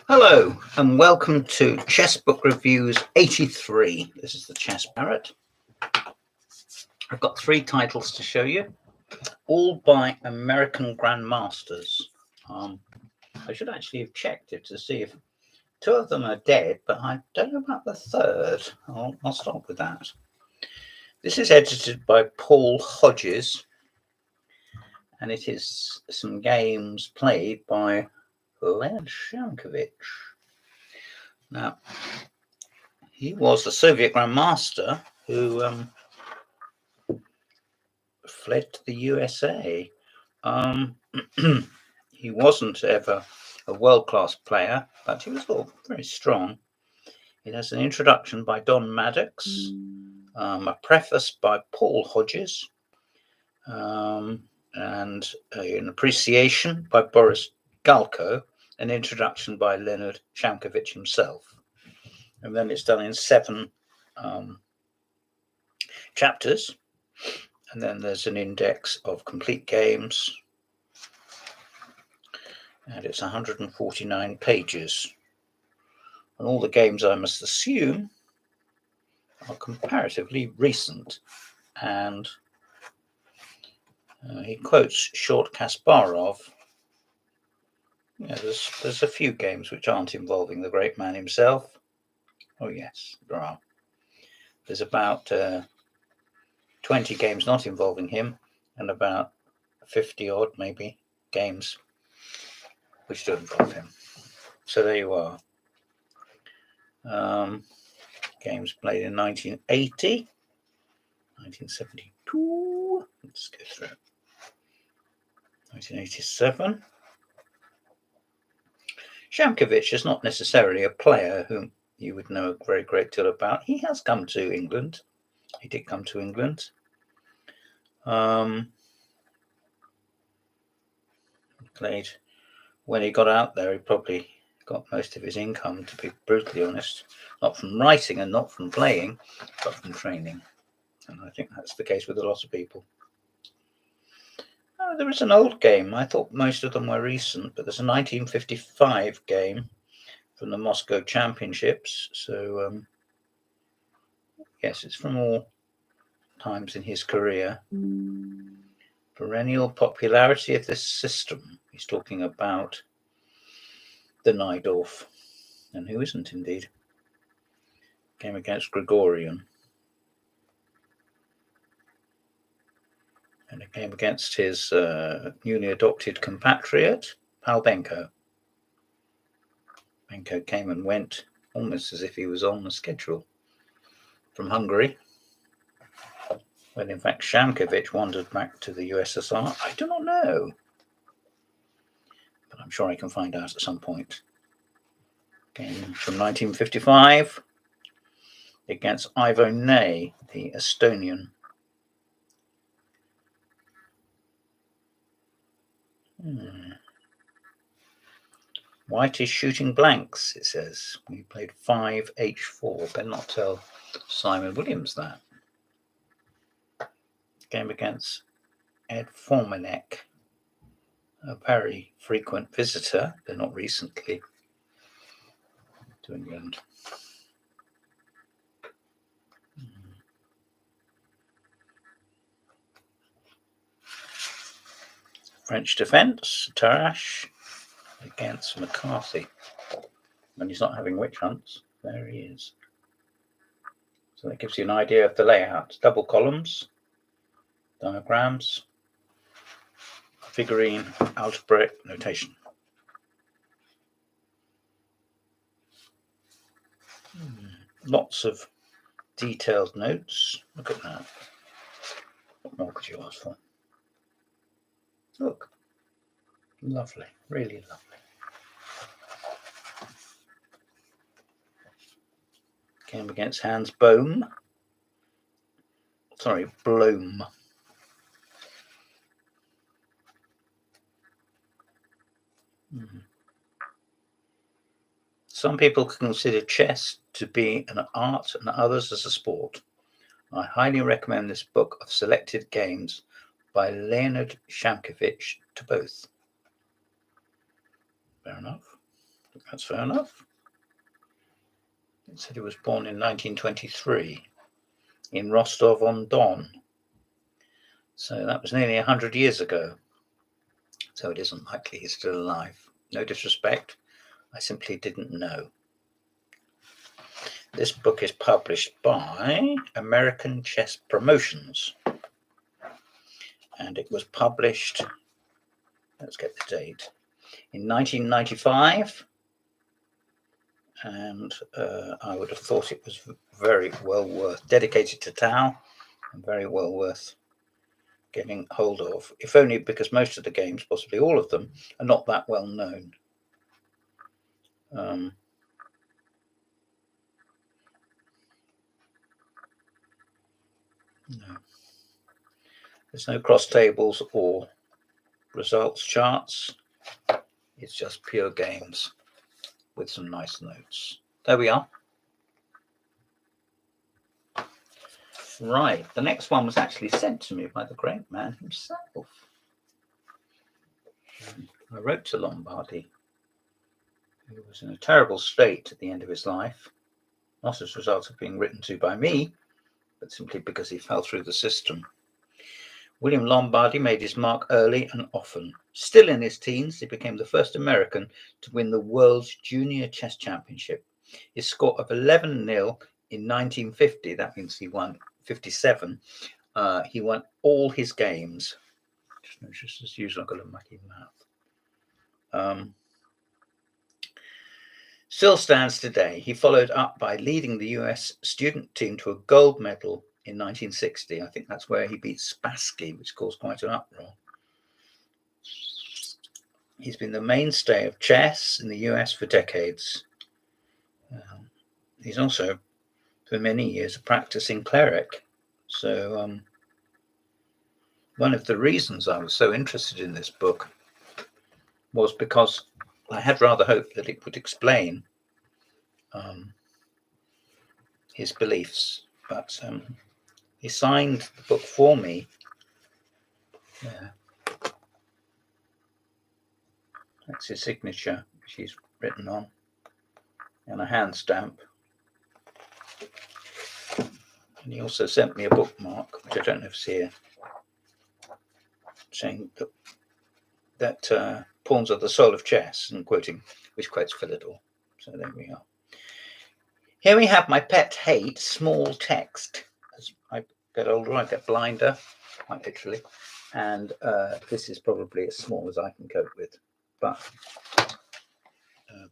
Hello and welcome to Chess Book Reviews 83. This is the Chess Parrot. I've got 3 titles to show you, all by American Grandmasters. I should actually have checked it to see if 2 of them are dead, but I don't know about the 3rd. I'll start with that. This is edited by Paul Hodges, and it is some games played by Shamkovich. Now, he was the Soviet Grandmaster who fled to the USA. He wasn't ever a world-class player, but he was very strong. It has an introduction by Don Maddox, a preface by Paul Hodges, and an appreciation by Boris Galko, an introduction by Leonard Shamkovich himself. And then it's done in 7 chapters. And then there's an index of complete games. And it's 149 pages. And all the games, I must assume, are comparatively recent. And he quotes Short Kasparov. Yeah, there's a few games which aren't involving the great man himself. Oh yes, there are. There's about 20 games not involving him, and about 50 odd maybe games which do involve him. So there you are. Games played in 1980, 1972. Let's go through it. 1987. Shamkovich is not necessarily a player whom you would know a very great deal about. He has come to England. He did come to England. Played when he got out there. He probably got most of his income, to be brutally honest, not from writing and not from playing, but from training. And I think that's the case with a lot of people. There is an old game. I thought most of them were recent, but there's a 1955 game from the Moscow Championships. So, yes, it's from all times in his career. Perennial popularity of this system. He's talking about the Najdorf, and who isn't indeed. Game against Gregorian. And a game against his newly adopted compatriot, Palbenko. Benko came and went almost as if he was on the schedule from Hungary, when in fact Shamkovich wandered back to the USSR. I do not know, but I'm sure I can find out at some point. Game from 1955 against Ivo Ney, the Estonian. White is shooting blanks, it says. We played 5H4. Better not tell Simon Williams that. Game against Ed Formanek, a very frequent visitor, but not recently, to England. French defence, Tarrasch against McCarthy. When he's not having witch hunts, there he is. So that gives you an idea of the layout. Double columns, diagrams, figurine, algebraic notation. Lots of detailed notes. Look at that. What more could you ask for? Look. Lovely. Really lovely. Game against Hans Blom. Some people consider chess to be an art and others as a sport. I highly recommend this book of selected games by Leonard Shamkovich to both. Fair enough. That's fair enough. It said he was born in 1923 in Rostov-on-Don. So that was nearly 100 years ago. So it isn't likely he's still alive. No disrespect, I simply didn't know. This book is published by American Chess Promotions. And it was published, let's get the date, in 1995. And I would have thought it was very well worth, dedicated to Tao, and very well worth getting hold of, if only because most of the games, possibly all of them, are not that well known. No. There's no cross tables or results charts. It's just pure games with some nice notes. There we are. Right, the next one was actually sent to me by the great man himself. I wrote to Lombardy, who was in a terrible state at the end of his life, not as a result of being written to by me, but simply because he fell through the system. William Lombardy made his mark early and often. Still in his teens, he became the first American to win the World's Junior Chess Championship. His score of 11-0 in 1950, that means he won 57, he won all his games. Just as usual, I've got a mucky mouth. Still stands today. He followed up by leading the US student team to a gold medal in 1960. I think that's where he beat Spassky, which caused quite an uproar. He's been the mainstay of chess in the US for decades. He's also, for many years, a practicing cleric. So one of the reasons I was so interested in this book was because I had rather hoped that it would explain his beliefs, but he signed the book for me. Yeah. That's his signature, which he's written on, and a hand stamp. And he also sent me a bookmark, which I don't know if it's here, saying that pawns are the soul of chess, and quoting, which quotes Philidor. So there we are. Here we have my pet hate, small text. As I get older, I get blinder, quite literally. And this is probably as small as I can cope with. But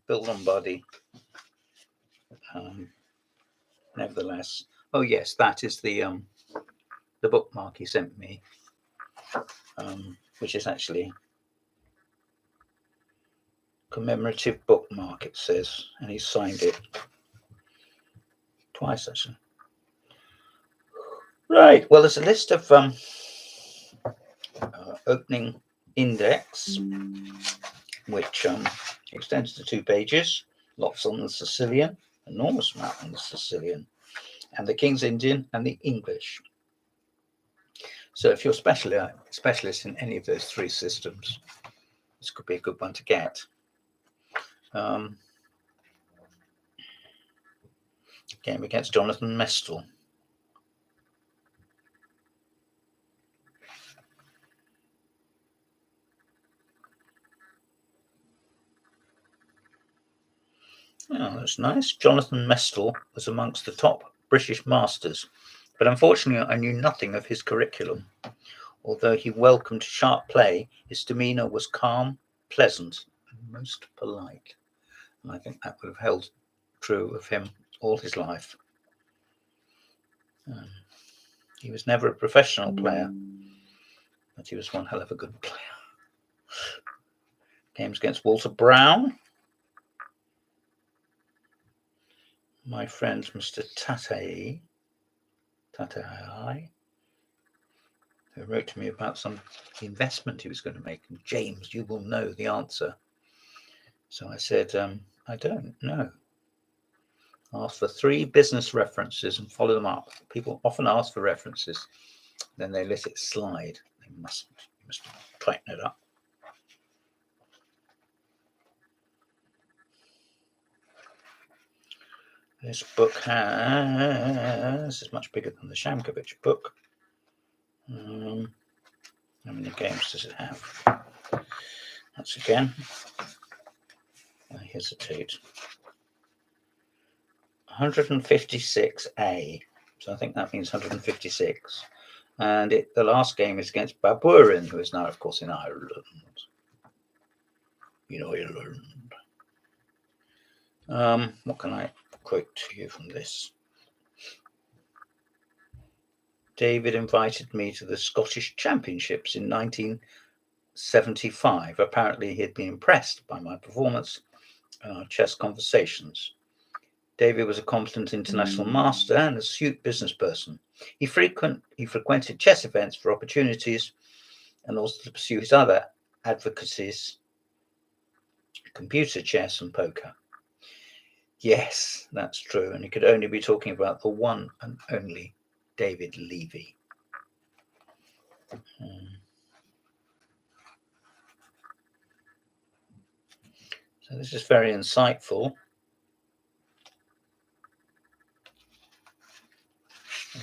Bill Lombardy, nevertheless. Oh yes, that is the bookmark he sent me, which is actually commemorative bookmark, it says, and he signed it twice actually. Right, well, there's a list of opening index, which extends to 2 pages, lots on the Sicilian, enormous amount on the Sicilian, and the King's Indian and the English. So if you're specialist in any of those 3 systems, this could be a good one to get. Game against Jonathan Mestel. Oh, that's nice. Jonathan Mestel was amongst the top British masters, but unfortunately I knew nothing of his curriculum. Although he welcomed sharp play, his demeanour was calm, pleasant, and most polite. And I think that would have held true of him all his life. He was never a professional player, but he was one hell of a good player. Games against Walter Brown. My friend, Mr. Tatei, who wrote to me about some investment he was going to make. And James, you will know the answer. So I said, I don't know. Ask for 3 business references and follow them up. People often ask for references, then they let it slide. They mustn't. You must tighten it up. This book has, it's much bigger than the Shamkovich book. How many games does it have? That's again, I hesitate. 156A, so I think that means 156. And the last game is against Baburin, who is now, of course, in Ireland. What can I quote to you from this? David invited me to the Scottish Championships in 1975. Apparently, he had been impressed by my performance in our chess conversations. David was a competent international master and astute business person. He frequented chess events for opportunities and also to pursue his other advocacies, computer chess and poker. Yes, that's true. And he could only be talking about the one and only David Levy. So this is very insightful.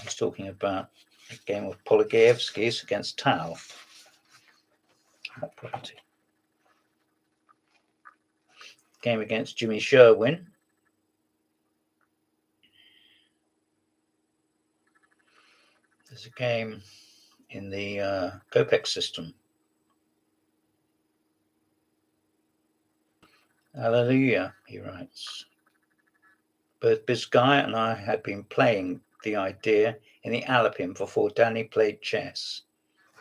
He's talking about a game of Polygaevsky's against Tau. Game against Jimmy Sherwin. There's a game in the Copex system. Hallelujah, he writes. Both Biscay and I had been playing the idea in the Alapim before Danny played chess.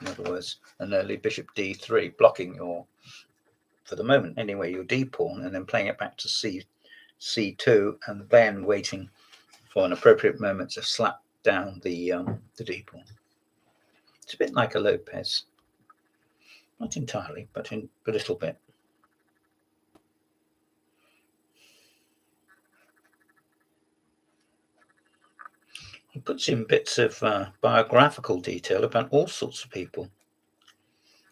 In other words, an early bishop d3, blocking your, for the moment anyway, your d pawn, and then playing it back to c2, and then waiting for an appropriate moment to slap down the d pawn. It's a bit like a Lopez, not entirely, but a little bit. He puts in bits of biographical detail about all sorts of people,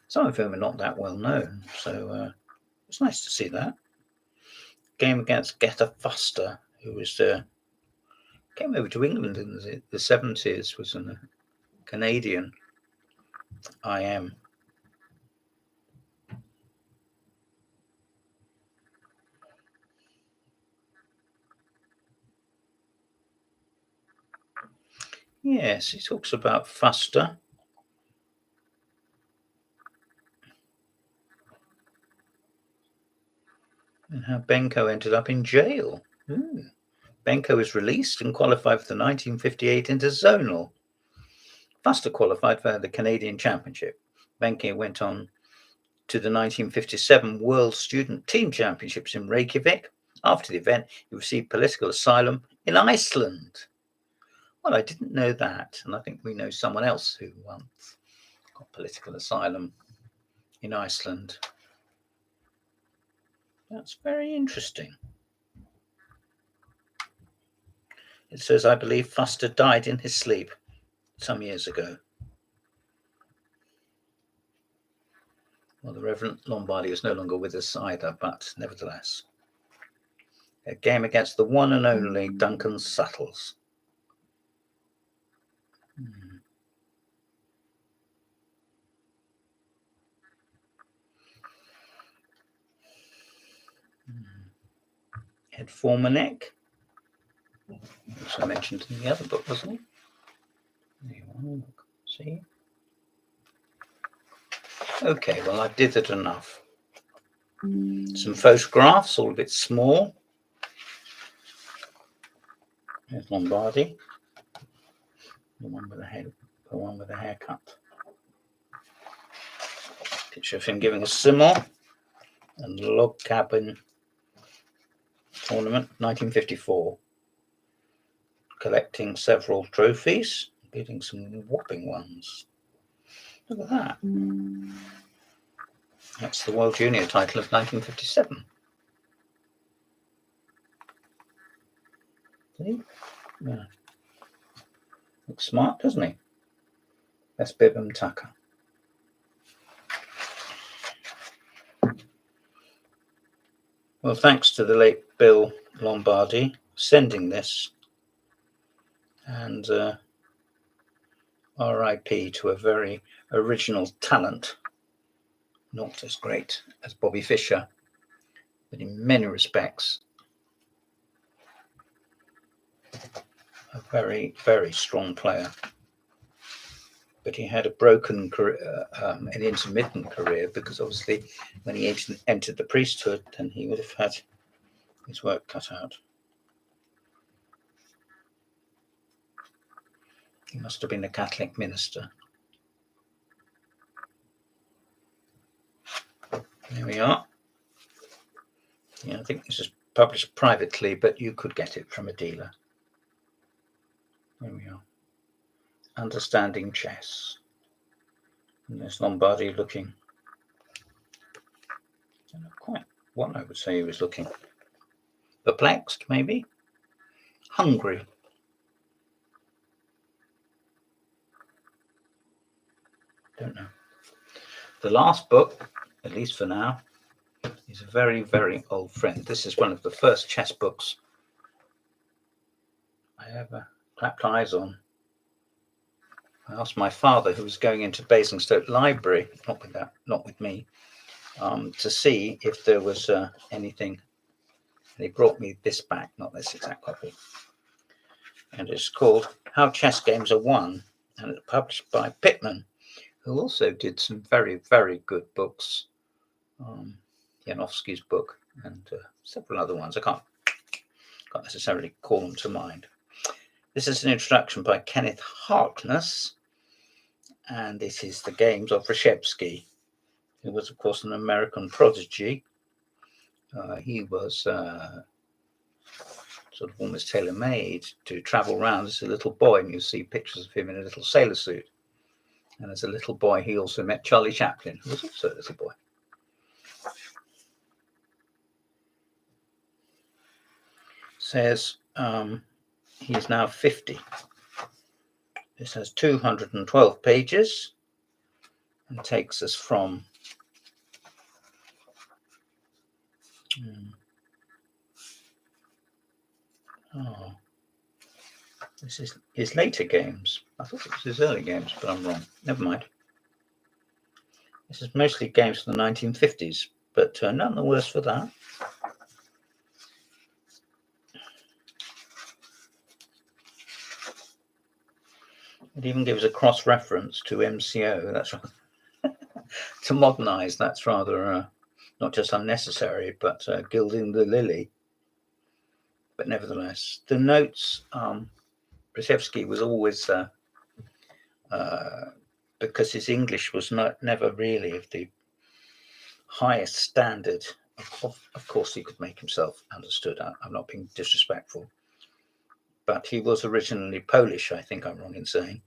some of whom are not that well known, so it's nice to see that. Game against Geta Fuster, who was came over to England in the 70s, was a Canadian IM. Yes, he talks about Fuster. And how Benko ended up in jail. Benko was released and qualified for the 1958 Interzonal. Fuster qualified for the Canadian Championship. Benko went on to the 1957 World Student Team Championships in Reykjavik. After the event, he received political asylum in Iceland. Well, I didn't know that, and I think we know someone else who once got political asylum in Iceland. That's very interesting. It says, I believe Fuster died in his sleep some years ago. Well, the Reverend Lombardy is no longer with us either, but nevertheless. A game against the one and only Duncan Suttles. Ed Formanek, also mentioned in the other book, wasn't he? See? Okay, well, I've dithered enough. Some photographs, all a bit small. There's Lombardy, the one with a haircut. Picture of him giving a simul and the log cabin tournament, 1954. Collecting several trophies, including some whopping ones. Look at that. That's the World Junior title of 1957. See? Yeah. Looks smart, doesn't he? That's Bibham Tucker. Well, thanks to the late Bill Lombardy sending this, and RIP to a very original talent, not as great as Bobby Fischer, but in many respects a very, very strong player. But he had a broken career, an intermittent career, because obviously when he entered the priesthood, then he would have had his work cut out. He must have been a Catholic minister. There we are. Yeah, I think this is published privately, but you could get it from a dealer. There we are. Understanding Chess. And there's Lombardy looking. I don't know quite what I would say he was looking. Perplexed, maybe? Hungry. Don't know. The last book, at least for now, is a very, very old friend. This is one of the first chess books I ever clapped eyes on. I asked my father, who was going into Basingstoke Library, not with me, to see if there was anything. And he brought me this back, not this exact copy. And it's called How Chess Games Are Won, and it's published by Pittman, who also did some very, very good books. Janowski's book and several other ones. I can't necessarily call them to mind. This is an introduction by Kenneth Harkness, and it is the games of Reshevsky, who was, of course, an American prodigy. He was sort of almost tailor-made to travel around as a little boy, and you see pictures of him in a little sailor suit. And as a little boy, he also met Charlie Chaplin, who was also a little boy. Says he is now 50. This has 212 pages and takes us from this is his later games. I thought it was his early games, but I'm wrong. Never mind. This is mostly games from the 1950s, but none the worse for that. It even gives a cross-reference to MCO. That's right. To modernize, that's rather not just unnecessary, but gilding the lily. But nevertheless, the notes, Reshevsky was always, because his English was never really of the highest standard. Of course, he could make himself understood. I'm not being disrespectful. But he was originally Polish, I think I'm wrong in saying.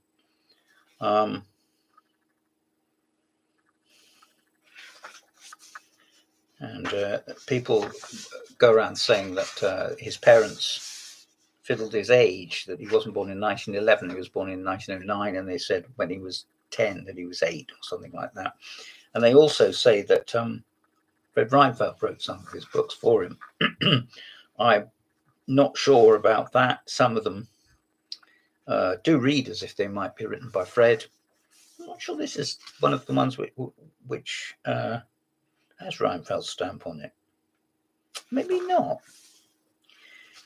And people go around saying that his parents fiddled his age, that he wasn't born in 1911, he was born in 1909, and they said when he was 10 that he was 8 or something like that. And they also say that Fred Reinfeldt wrote some of his books for him. I'm not sure about that. Some of them do read as if they might be written by Fred. I'm not sure this is one of the ones which has Reinfeldt's stamp on it. Maybe not.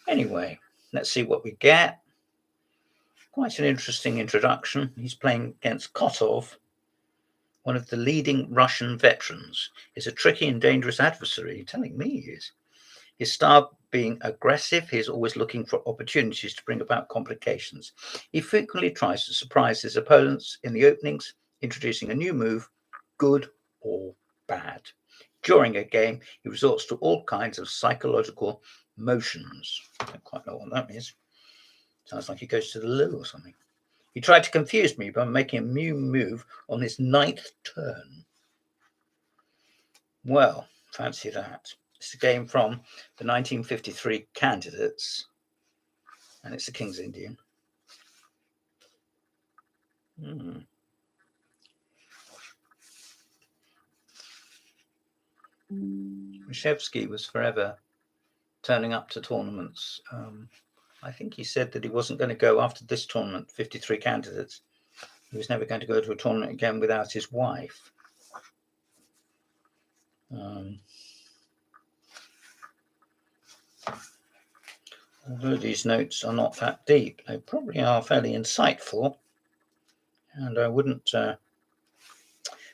Anyway, let's see what we get. Quite an interesting introduction. He's playing against Kotov, one of the leading Russian veterans. He's a tricky and dangerous adversary. You're telling me he is. His style being aggressive, he's always looking for opportunities to bring about complications. He frequently tries to surprise his opponents in the openings, introducing a new move, good or bad. During a game, he resorts to all kinds of psychological motions. I don't quite know what that means. Sounds like he goes to the loo or something. He tried to confuse me by making a new move on his 9th turn. Well, fancy that. It's a game from the 1953 candidates, and it's a King's Indian. Reshevsky was forever turning up to tournaments. I think he said that he wasn't going to go after this tournament, 53 candidates. He was never going to go to a tournament again without his wife. Although these notes are not that deep, they probably are fairly insightful. And I wouldn't...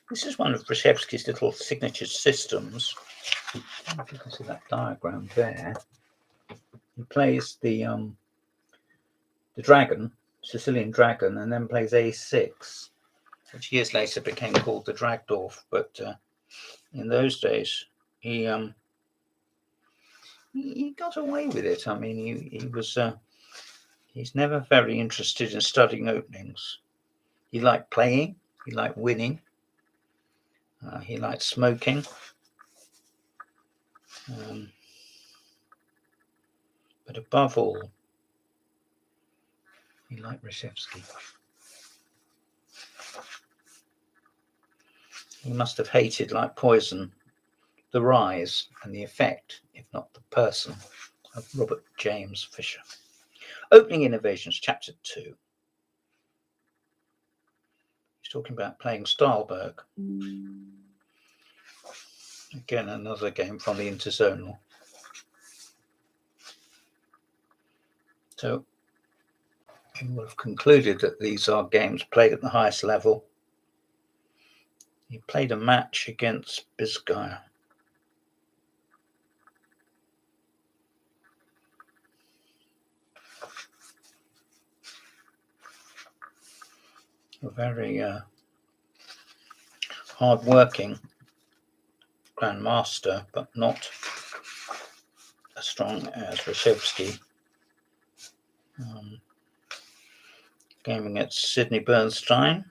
this is one of Reshevsky's little signature systems. I don't know if you can see that diagram there. He plays the dragon, Sicilian dragon, and then plays a6, which years later became called the Dragdorf. But in those days, he got away with it. I mean, he was he's never very interested in studying openings. He liked playing, he liked winning, he liked smoking. But above all, he liked Reshevsky. He must have hated, like poison, the rise and the effect, if not the person, of Robert James Fisher. Opening Innovations, Chapter 2. He's talking about playing Stahlberg. Again, another game from the interzonal. So you will have concluded that these are games played at the highest level. He played a match against Bisgaya. A very hard-working Grandmaster, but not as strong as Reshevsky. Game against Sidney Bernstein.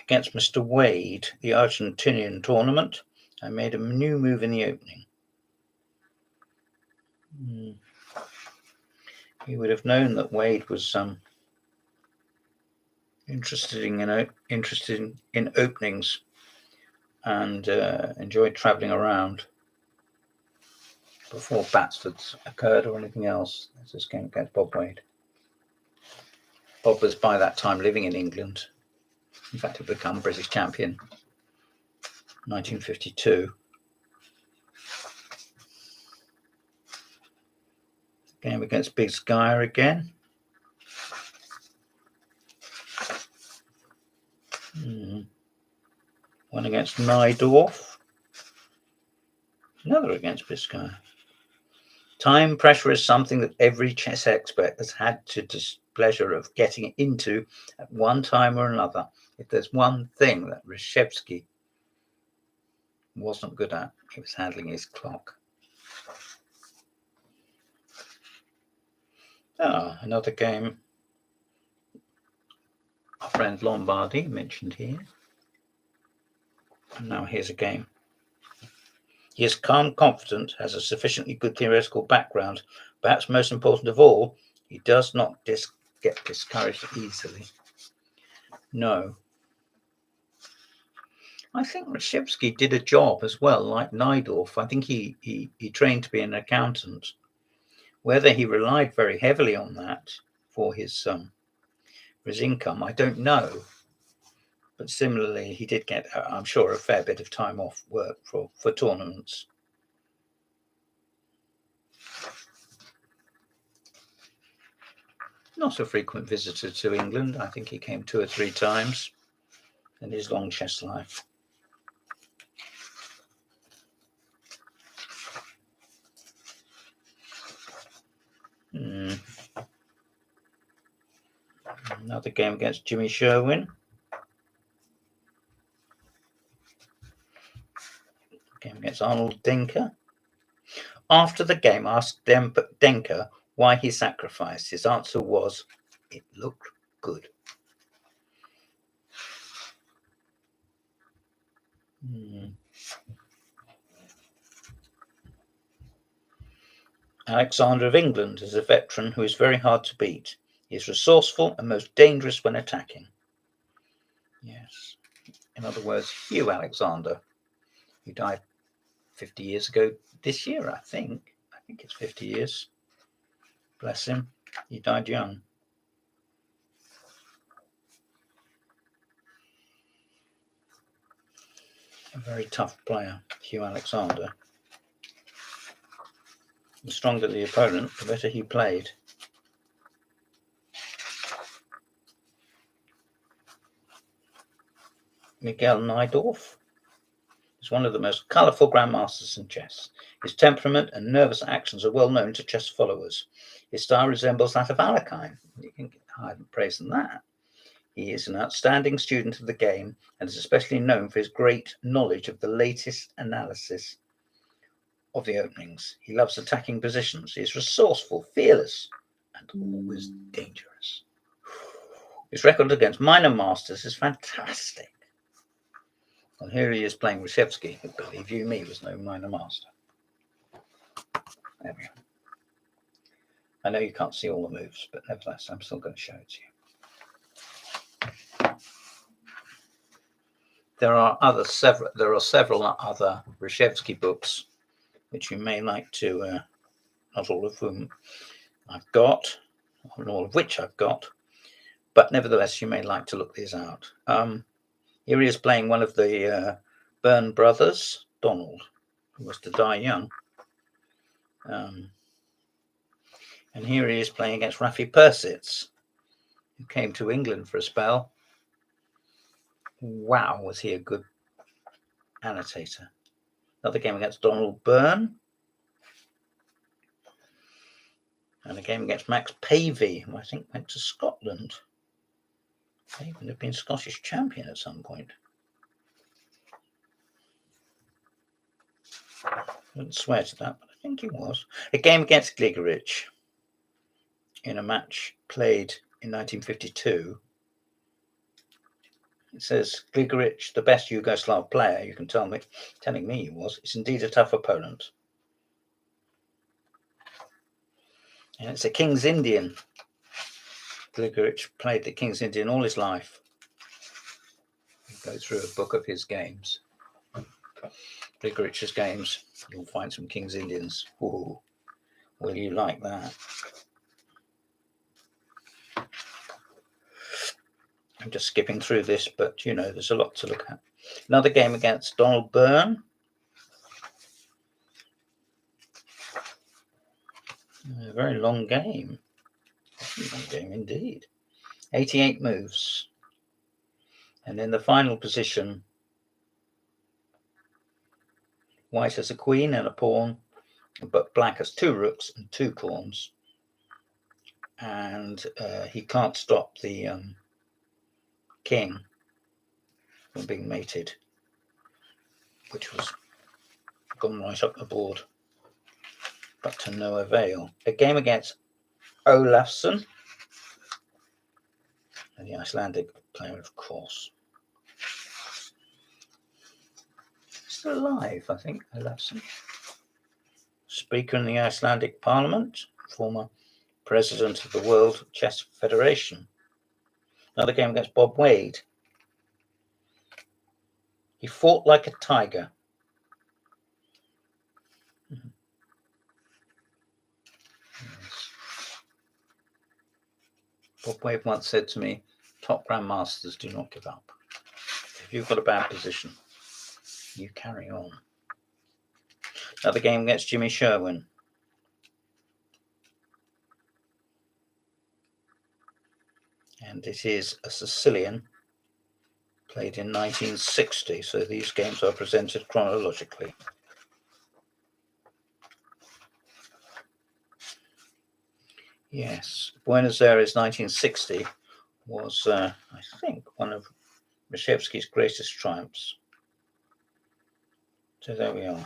Against Mr. Wade, the Argentinian tournament, I made a new move in the opening. He would have known that Wade was interested in openings and enjoyed travelling around before Batsford's occurred or anything else. This is game against Bob Wade. Bob was by that time living in England. In fact, had become British champion 1952. Game against Bisgaya again. One against Nydorf. Another against Bisgaya. Time pressure is something that every chess expert has had to displeasure of getting into at one time or another. If there's one thing that Reshevsky wasn't good at, he was handling his clock. Another game. Our friend Lombardy mentioned here. And now here's a game. He is calm, confident, has a sufficiently good theoretical background. Perhaps most important of all, he does not get discouraged easily. No. I think Reshevsky did a job as well, like Nydorf. I think he trained to be an accountant. Whether he relied very heavily on that for his income, I don't know. But similarly, he did get, I'm sure, a fair bit of time off work for tournaments. Not a frequent visitor to England. I think he came 2 or 3 times in his long chess life. Another game against Jimmy Sherwin. Game against Arnold Denker. After the game, asked Denker why he sacrificed. His answer was, it looked good. Alexander of England is a veteran who is very hard to beat. He is resourceful and most dangerous when attacking. Yes, In other words, Hugh Alexander, who died 50 years ago this year, I think. I think it's 50 years. Bless him. He died young. A very tough player, Hugh Alexander. The stronger the opponent, the better he played. Miguel Najdorf is one of the most colourful grandmasters in chess. His temperament and nervous actions are well known to chess followers. His style resembles that of Alekhine. You can get higher praise than that. He is an outstanding student of the game and is especially known for his great knowledge of the latest analysis of the openings. He loves attacking positions. He is resourceful, fearless, and always dangerous. His record against minor masters is fantastic. And here he is playing Reshevsky, who, believe you me, was no minor master. There we go. I know you can't see all the moves, but nevertheless, I'm still going to show it to you. There are several other Reshevsky books which you may like to, not all of whom I've got, not all of which I've got, but nevertheless, you may like to look these out. Here he is playing one of the Byrne brothers, Donald, who was to die young. And here he is playing against Rafi Persitz, who came to England for a spell. Wow, was he a good annotator. Another game against Donald Byrne. And a game against Max Pavey, who I think went to Scotland. May even have been Scottish champion at some point. I wouldn't swear to that, but I think he was. A game against Gligerich in a match played in 1952. It says, Gligerich, the best Yugoslav player, you can telling me he was, is indeed a tough opponent. And it's a King's Indian. Gligerich played the King's Indian all his life. You go through a book of his games. Gligerich's games, you'll find some King's Indians. Ooh, will you like that? I'm just skipping through this, but you know, there's a lot to look at. Another game against Donald Byrne. A very long game. Long game indeed. 88 moves. And in the final position, white has a queen and a pawn, but black has 2 rooks and 2 pawns. And he can't stop the king from being mated, which was gone right up the board, but to no avail. A game against Olafsson, and the Icelandic player, of course. Still alive, I think, Olafsson. Speaker in the Icelandic Parliament, former president of the World Chess Federation. Another game against Bob Wade. He fought like a tiger. Yes. Bob Wade once said to me, top grandmasters do not give up. If you've got a bad position, you carry on. Another game against Jimmy Sherwin. And it is a Sicilian, played in 1960, so these games are presented chronologically. Yes, Buenos Aires 1960 was, I think, one of Reshevsky's greatest triumphs. So there we are.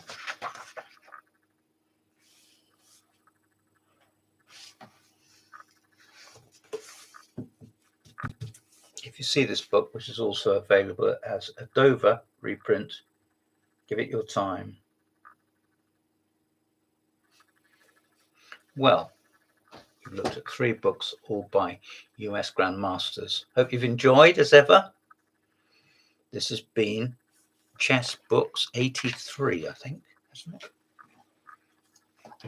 If you see this book, which is also available as a Dover reprint, give it your time. Well, we've looked at 3 books, all by US Grandmasters. Hope you've enjoyed, as ever. This has been Chess Books 83, I think, isn't it?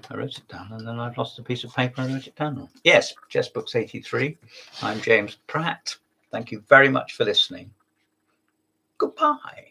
I wrote it down and then I've lost a piece of paper I wrote it down on. Yes, Chess Books 83. I'm James Pratt. Thank you very much for listening. Goodbye.